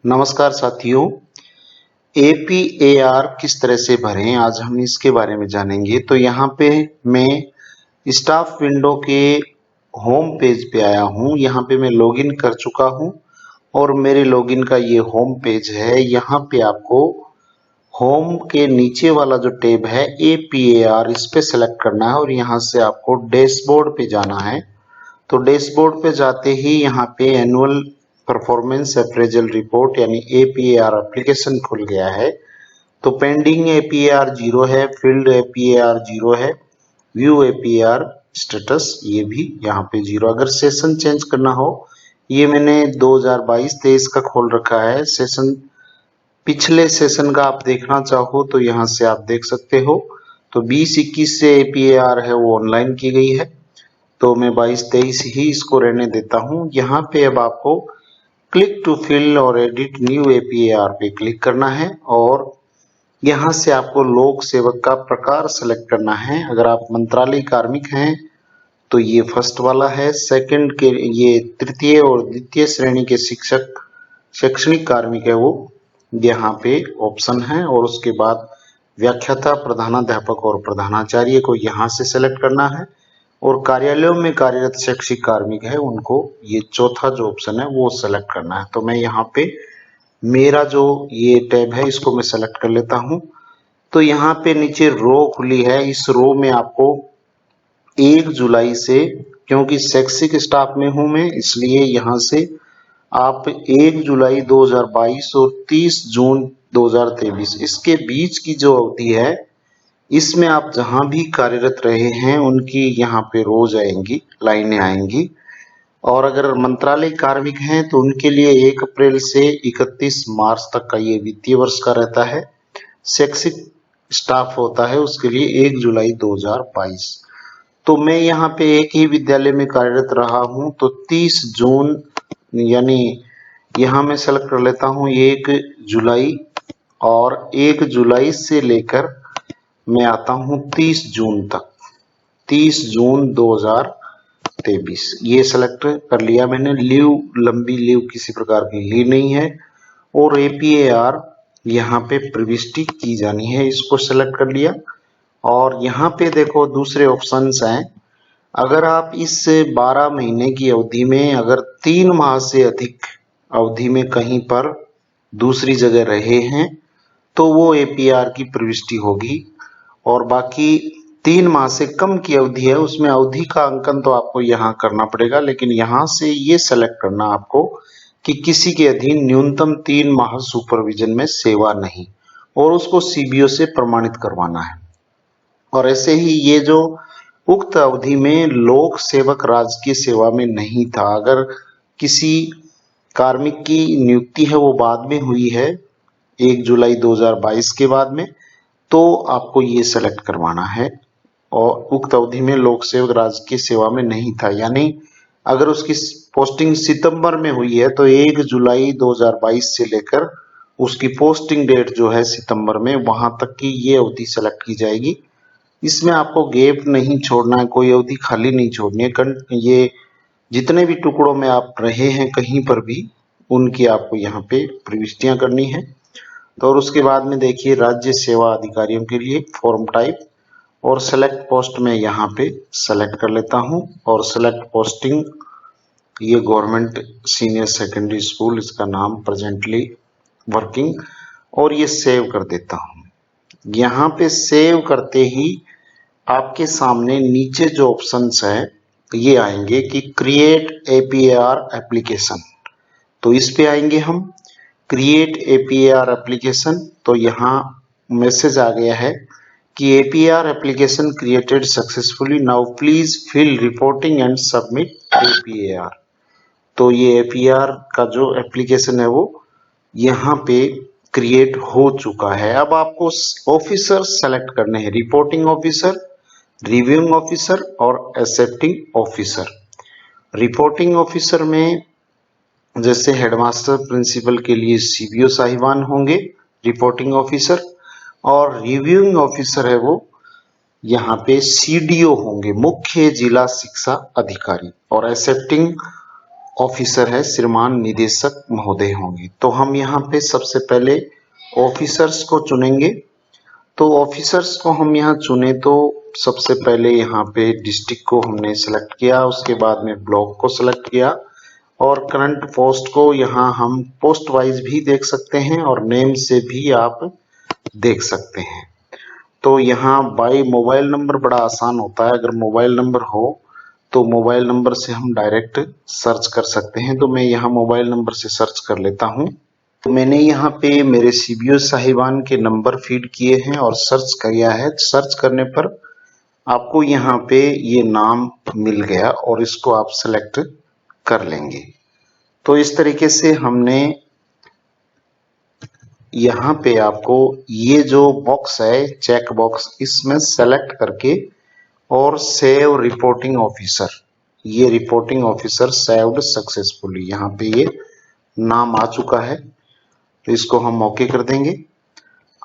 नमस्कार साथियों। APAR किस तरह से भरें, आज हम इसके बारे में जानेंगे। तो यहाँ पे मैं स्टाफ विंडो के होम पेज पे आया हूँ। यहाँ पे मैं लॉगिन कर चुका हूँ और मेरे लॉगिन का ये होम पेज है। यहाँ पे आपको होम के नीचे वाला जो टैब है APAR, इस पे सेलेक्ट करना है और यहाँ से आपको डैशबोर्ड पे जाना है। तो डैशबोर्ड पे जाते ही यहाँ पे एनुअल परफॉर्मेंस अप्रेजल रिपोर्ट यानी APAR एप्लीकेशन खुल गया है। तो पेंडिंग APAR 0 है, फील्ड APAR 0 है, व्यू APAR स्टेटस ये भी यहाँ पे 0। अगर सेशन चेंज करना हो, ये मैंने 2022-23 का खोल रखा है। सेशन पिछले सेशन का आप देखना चाहो तो यहाँ से आप देख सकते हो। तो 20-21 से APAR है वो ऑनलाइन की गई है, तो मैं 22-23 ही इसको रहने देता हूँ। यहाँ पे अब आपको क्लिक टू फिल और एडिट न्यू APAR पे क्लिक करना है और यहाँ से आपको लोक सेवक का प्रकार सेलेक्ट करना है। अगर आप मंत्रालय कार्मिक हैं तो ये फर्स्ट वाला है। सेकंड के ये तृतीय और द्वितीय श्रेणी के शिक्षक शैक्षणिक कार्मिक है वो यहाँ पे ऑप्शन है। और उसके बाद व्याख्याता, प्रधानाध्यापक और प्रधानाचार्य को यहाँ से सेलेक्ट करना है। और कार्यालयों में कार्यरत शैक्षिक कार्मिक है उनको ये चौथा जो ऑप्शन है वो सेलेक्ट करना है। तो मैं यहाँ पे मेरा जो ये टैब है इसको मैं सेलेक्ट कर लेता हूँ। तो यहाँ पे नीचे रो खुली है, इस रो में आपको 1 जुलाई से, क्योंकि शैक्षिक स्टाफ में हूँ मैं इसलिए यहाँ से आप 1 जुलाई 2022 और 30 जून 2023 इसके बीच की जो अवधि है इसमें आप जहां भी कार्यरत रहे हैं उनकी यहाँ पे रोज आएंगी, लाइनें आएंगी। और अगर मंत्रालय कार्मिक हैं तो उनके लिए 1 अप्रैल से 31 मार्च तक का ये वित्तीय वर्ष का रहता है। शैक्षिक स्टाफ होता है उसके लिए 1 जुलाई 2022। तो मैं यहाँ पे एक ही विद्यालय में कार्यरत रहा हूँ तो 30 जून यानी यहाँ मैं सेलेक्ट कर लेता हूँ 1 जुलाई, और 1 जुलाई से लेकर मैं आता हूँ 30 जून तक, 30 जून 2023 ये सेलेक्ट कर लिया मैंने। लीव, लंबी लीव किसी प्रकार की ली नहीं है। और APAR यहाँ पे प्रविष्टि की जानी है, इसको सेलेक्ट कर लिया। और यहाँ पे देखो दूसरे ऑप्शंस हैं। अगर आप इस 12 महीने की अवधि में अगर 3 माह से अधिक अवधि में कहीं पर दूसरी जगह रहे हैं तो वो APAR की प्रविष्टि होगी। और बाकी 3 माह से कम की अवधि है उसमें अवधि का अंकन तो आपको यहाँ करना पड़ेगा, लेकिन यहाँ से ये सेलेक्ट करना आपको कि किसी के अधीन न्यूनतम 3 माह सुपरविजन में सेवा नहीं, और उसको CBO से प्रमाणित करवाना है। और ऐसे ही ये जो उक्त अवधि में लोक सेवक राजकीय सेवा में नहीं था, अगर किसी कार्मिक की नियुक्ति है वो बाद में हुई है 1 जुलाई 2022 के बाद में, तो आपको ये सेलेक्ट करवाना है। और उक्त अवधि में लोक सेवक राजकीय सेवा में नहीं था, यानी अगर उसकी पोस्टिंग सितंबर में हुई है तो 1 जुलाई 2022 से लेकर उसकी पोस्टिंग डेट जो है सितंबर में, वहां तक की ये अवधि सेलेक्ट की जाएगी। इसमें आपको गैप नहीं छोड़ना है, कोई अवधि खाली नहीं छोड़नी है। ये जितने भी टुकड़ों में आप रहे हैं कहीं पर भी उनकी आपको यहाँ पे प्रविष्टियां करनी है। तो और उसके बाद में देखिए राज्य सेवा अधिकारियों के लिए फॉर्म टाइप और सेलेक्ट पोस्ट में यहाँ पे सेलेक्ट कर लेता हूँ। और सेलेक्ट पोस्टिंग ये गवर्नमेंट सीनियर सेकेंडरी स्कूल, इसका नाम प्रेजेंटली वर्किंग, और ये सेव कर देता हूँ। यहाँ पे सेव करते ही आपके सामने नीचे जो ऑप्शंस है ये आएंगे कि क्रिएट APAR एप्लीकेशन। तो इस पे आएंगे हम, क्रिएट APAR एप्लीकेशन। तो यहाँ मैसेज आ गया है कि APAR application created successfully, now please fill reporting and submit APAR। तो ये APAR का जो एप्लीकेशन है वो यहाँ पे क्रिएट हो चुका है। अब आपको ऑफिसर सेलेक्ट करने हैं, रिपोर्टिंग ऑफिसर, रिव्यूइंग ऑफिसर और एक्सेप्टिंग ऑफिसर। रिपोर्टिंग ऑफिसर में जैसे हेडमास्टर प्रिंसिपल के लिए CBO साहिबान होंगे रिपोर्टिंग ऑफिसर, और रिव्यूइंग ऑफिसर है वो यहाँ पे CDO होंगे, मुख्य जिला शिक्षा अधिकारी। और एक्सेप्टिंग ऑफिसर है श्रीमान निदेशक महोदय होंगे। तो हम यहाँ पे सबसे पहले ऑफिसर्स को चुनेंगे। तो ऑफिसर्स को हम यहाँ चुने तो सबसे पहले यहाँ पे डिस्ट्रिक्ट को हमने सेलेक्ट किया, उसके बाद में ब्लॉक को सेलेक्ट किया और करंट पोस्ट को यहाँ हम पोस्ट वाइज भी देख सकते हैं और नेम से भी आप देख सकते हैं। तो यहाँ बाय मोबाइल नंबर बड़ा आसान होता है, अगर मोबाइल नंबर हो तो मोबाइल नंबर से हम डायरेक्ट सर्च कर सकते हैं। तो मैं यहाँ मोबाइल नंबर से सर्च कर लेता हूँ। तो मैंने यहाँ पे मेरे सीबीओ साहिबान के नंबर फीड किए हैं और सर्च किया है। सर्च करने पर आपको यहाँ पे ये नाम मिल गया और इसको आप सेलेक्ट कर लेंगे। तो इस तरीके से हमने यहाँ पे आपको ये जो बॉक्स है चेक बॉक्स, इसमें सेलेक्ट करके और सेव रिपोर्टिंग ऑफिसर, ये रिपोर्टिंग ऑफिसर सेव्ड सक्सेसफुली, यहाँ पे ये नाम आ चुका है। तो इसको हम ओके कर देंगे।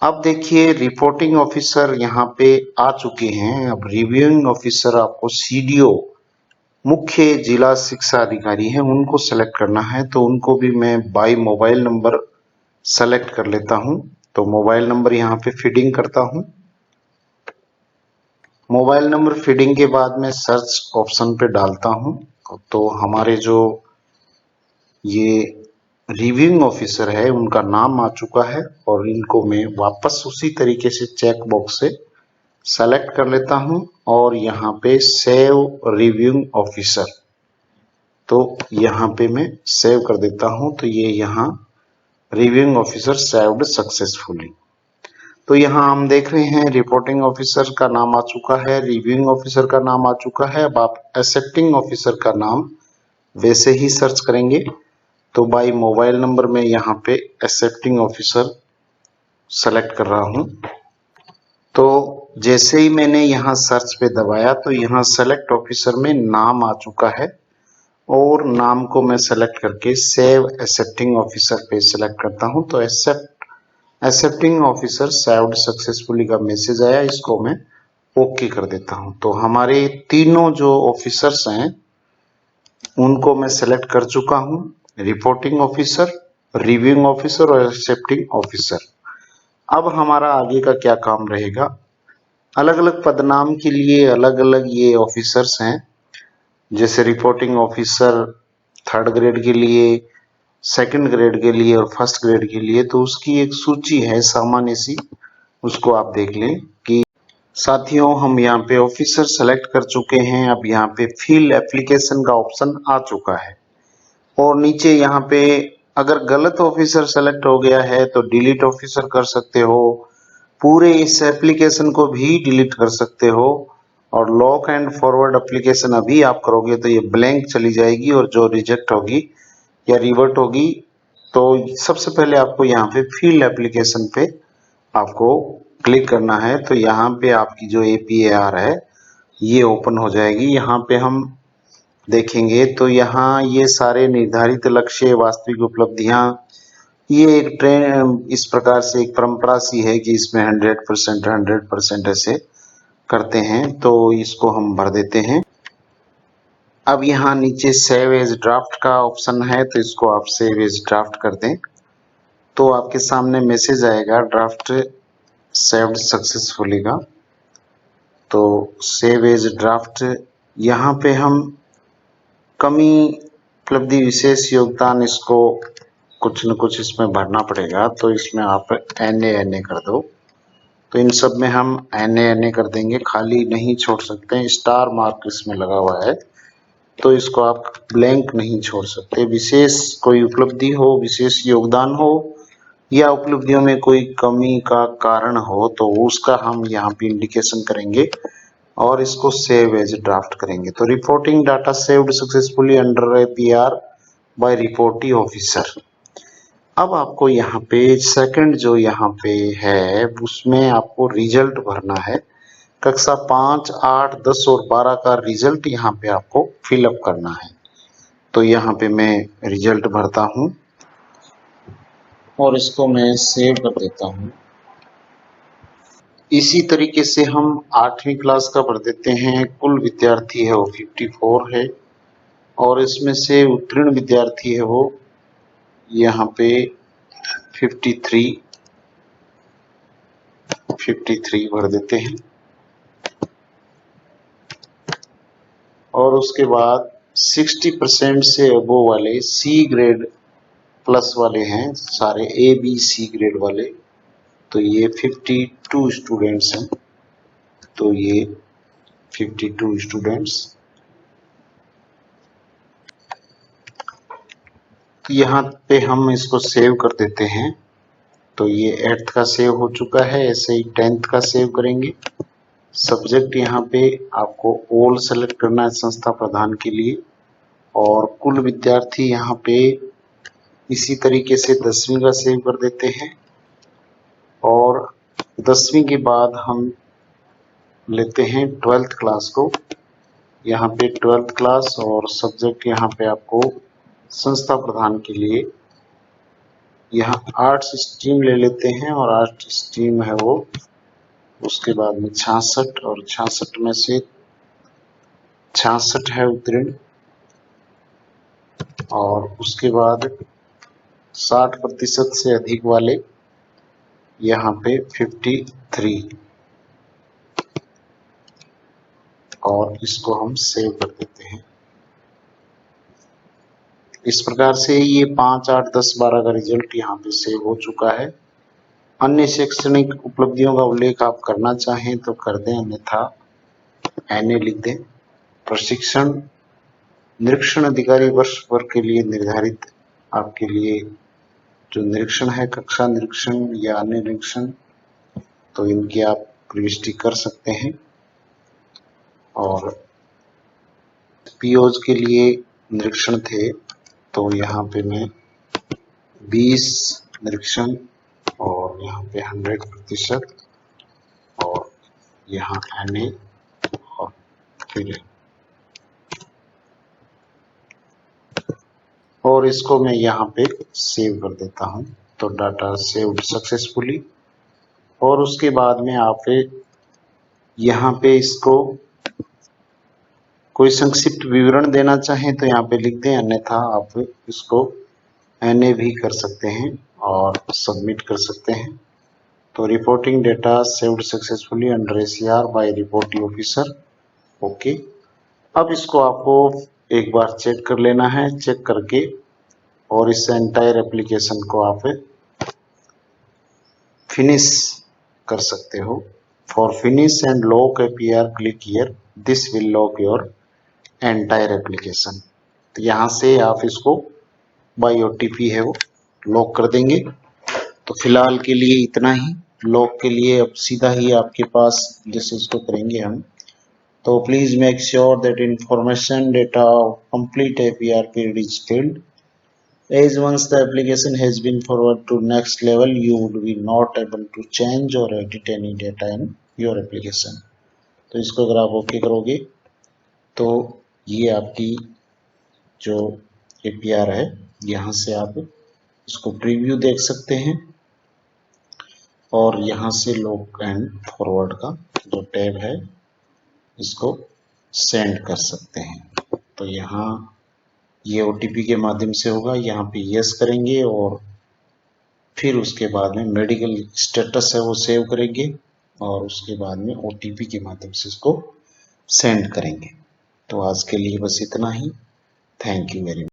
अब देखिए रिपोर्टिंग ऑफिसर यहाँ पे आ चुके हैं। अब रिव्यूइंग ऑफिसर आपको सीडीओ मुख्य जिला शिक्षा अधिकारी हैं उनको सेलेक्ट करना है। तो उनको भी मैं बाय मोबाइल नंबर सेलेक्ट कर लेता हूं। तो मोबाइल नंबर यहाँ पे फीडिंग करता हूं। मोबाइल नंबर फीडिंग के बाद मैं सर्च ऑप्शन पे डालता हूं। तो हमारे जो ये रिव्यूइंग ऑफिसर है उनका नाम आ चुका है और इनको मैं वापस उसी तरीके से चेक बॉक्स से सेलेक्ट कर लेता हूं और यहाँ पे सेव रिव्यूइंग ऑफिसर, तो यहाँ पे मैं सेव कर देता हूं। तो ये यहाँ रिव्यूइंग ऑफिसर सेव्ड सक्सेसफुली। तो यहाँ हम देख रहे हैं रिपोर्टिंग ऑफिसर का नाम आ चुका है, रिव्यूइंग ऑफिसर का नाम आ चुका है। अब आप एक्सेप्टिंग ऑफिसर का नाम वैसे ही सर्च करेंगे। तो बाय मोबाइल नंबर में यहाँ पे एक्सेप्टिंग ऑफिसर सेलेक्ट कर रहा हूँ। तो जैसे ही मैंने यहाँ सर्च पे दबाया तो यहाँ सेलेक्ट ऑफिसर में नाम आ चुका है और नाम को मैं सेलेक्ट करके सेव एक्सेप्टिंग ऑफिसर पे सेलेक्ट करता हूँ। तो एक्सेप्टिंग ऑफिसर सेव्ड सक्सेसफुली का मैसेज आया, इसको मैं ओके कर देता हूँ। तो हमारे तीनों जो ऑफिसर्स हैं उनको मैं सेलेक्ट कर चुका हूँ, रिपोर्टिंग ऑफिसर, रिव्यूइंग ऑफिसर और एक्सेप्टिंग ऑफिसर। अब हमारा आगे का क्या काम रहेगा, अलग अलग पदनाम के लिए अलग अलग ये ऑफिसर्स हैं। जैसे रिपोर्टिंग ऑफिसर 3rd ग्रेड के लिए, 2nd ग्रेड के लिए और 1st ग्रेड के लिए, तो उसकी एक सूची है सामान्य सी, उसको आप देख लें। कि साथियों हम यहाँ पे ऑफिसर सेलेक्ट कर चुके हैं। अब यहाँ पे फिल एप्लीकेशन का ऑप्शन आ चुका है और नीचे यहाँ पे अगर गलत ऑफिसर सेलेक्ट हो गया है तो डिलीट ऑफिसर कर सकते हो, पूरे इस एप्लीकेशन को भी डिलीट कर सकते हो। और लॉक एंड फॉरवर्ड एप्लीकेशन अभी आप करोगे तो ये ब्लैंक चली जाएगी और जो रिजेक्ट होगी या रिवर्ट होगी। तो सबसे पहले आपको यहाँ पे फिल एप्लीकेशन पे आपको क्लिक करना है। तो यहाँ पे आपकी जो APAR है ये ओपन हो जाएगी। यहाँ पे हम देखेंगे तो यहाँ ये सारे निर्धारित लक्ष्य, वास्तविक उपलब्धियां, ये एक ट्रेंड इस प्रकार से एक परंपरा सी है कि इसमें 100% ऐसे करते हैं। तो इसको हम भर देते हैं। अब यहाँ नीचे सेव एज ड्राफ्ट का ऑप्शन है, तो इसको आप सेव एज ड्राफ्ट कर दें। तो आपके सामने मैसेज आएगा ड्राफ्ट सेव्ड सक्सेसफुली का। तो सेव एज ड्राफ्ट, यहाँ पे हम कमी, उपलब्धि, विशेष योगदान, इसको कुछ न कुछ इसमें भरना पड़ेगा। तो इसमें आप NA कर दो। तो इन सब में हम NA कर देंगे, खाली नहीं छोड़ सकते हैं। स्टार मार्क इसमें लगा हुआ है तो इसको आप ब्लैंक नहीं छोड़ सकते। विशेष कोई उपलब्धि हो, विशेष योगदान हो या उपलब्धियों में कोई कमी का कारण हो तो उसका हम यहाँ पे इंडिकेशन करेंगे और इसको सेव एज ड्राफ्ट करेंगे। तो reporting data saved successfully under APR by reporting officer. अब आपको यहाँ पे सेकंड जो यहाँ पे है उसमें आपको रिजल्ट भरना है। कक्षा 5, 8, 10 और 12 का रिजल्ट यहाँ पे आपको फिलअप करना है। तो यहाँ पे मैं रिजल्ट भरता हूँ और इसको मैं सेव कर देता हूँ। इसी तरीके से हम 8वीं क्लास का भर देते हैं। कुल विद्यार्थी है वो 54 है और इसमें से उत्तीर्ण विद्यार्थी है वो यहाँ पे 53 भर देते हैं। और उसके बाद 60% से अबोव वाले सी ग्रेड प्लस वाले हैं, सारे ए बी सी ग्रेड वाले, तो ये 52 स्टूडेंट्स हैं। तो ये 52 स्टूडेंट्स, तो यहाँ पे हम इसको सेव कर देते हैं। तो ये 8th का सेव हो चुका है, ऐसे ही 10th का सेव करेंगे। सब्जेक्ट यहाँ पे आपको ऑल सेलेक्ट करना है संस्था प्रधान के लिए, और कुल विद्यार्थी यहाँ पे इसी तरीके से 10वीं का सेव कर देते हैं। और 10वीं के बाद हम लेते हैं 12th क्लास को। यहाँ पे 12th क्लास और सब्जेक्ट यहाँ पे आपको संस्था प्रधान के लिए यहाँ आर्ट्स स्ट्रीम ले लेते हैं, और आर्ट्स स्ट्रीम है वो, उसके बाद में 66, और 66 में से 66 है उत्तीर्ण, और उसके बाद 60% से अधिक वाले यहाँ पे 53, और इसको हम सेव कर देते हैं। इस प्रकार से ये 5, 8, 10, 12 का रिजल्ट यहाँ पे सेव हो चुका है। अन्य शैक्षणिक उपलब्धियों का उल्लेख आप करना चाहें तो कर दें, अन्यथा NA लिख दें। प्रशिक्षण निरीक्षण अधिकारी वर्ष भर के लिए निर्धारित आपके लिए जो निरीक्षण है, कक्षा निरीक्षण या अन्य निरीक्षण, तो इनकी आप प्रविष्टि कर सकते हैं। और POs के लिए निरीक्षण थे, तो यहाँ पे मैं 20 निरीक्षण, और यहाँ पे 100%, और यहाँ NA, और फिर और इसको मैं यहाँ पे सेव कर देता हूँ। तो डाटा सेव्ड सक्सेसफुली। और उसके बाद में आप यहाँ पे इसको कोई संक्षिप्त विवरण देना चाहें तो यहाँ पे लिख दें, अन्यथा आप इसको NA भी कर सकते हैं और सबमिट कर सकते हैं। तो reporting data saved successfully under ACR by reporting officer, okay. अब इसको आपको एक बार चेक कर लेना है, चेक करके और इस एंटायर एप्लीकेशन को आप फिनिश कर सकते हो। For finish and lock APR click here, this will lock your entire application. तो यहाँ से आप इसको बाय OTP है वो लॉक कर देंगे। तो फिलहाल के लिए इतना ही। लॉक के लिए अब सीधा ही आपके पास जैसे इसको करेंगे हम, तो please make sure that information data complete APR period is filled, as once the application has been forwarded to next level you would be not able to change or edit any data in your application। तो इसको अगर आप okay करोगे तो ये आपकी जो APR है, यहाँ से आप इसको प्रीव्यू देख सकते हैं, और यहाँ से लॉक एंड फॉरवर्ड का जो टैब है इसको सेंड कर सकते हैं। तो यहाँ ये OTP के माध्यम से होगा, यहाँ पे यस करेंगे और फिर उसके बाद में मेडिकल स्टेटस है वो सेव करेंगे, और उसके बाद में OTP के माध्यम से इसको सेंड करेंगे। तो आज के लिए बस इतना ही। Thank you very much.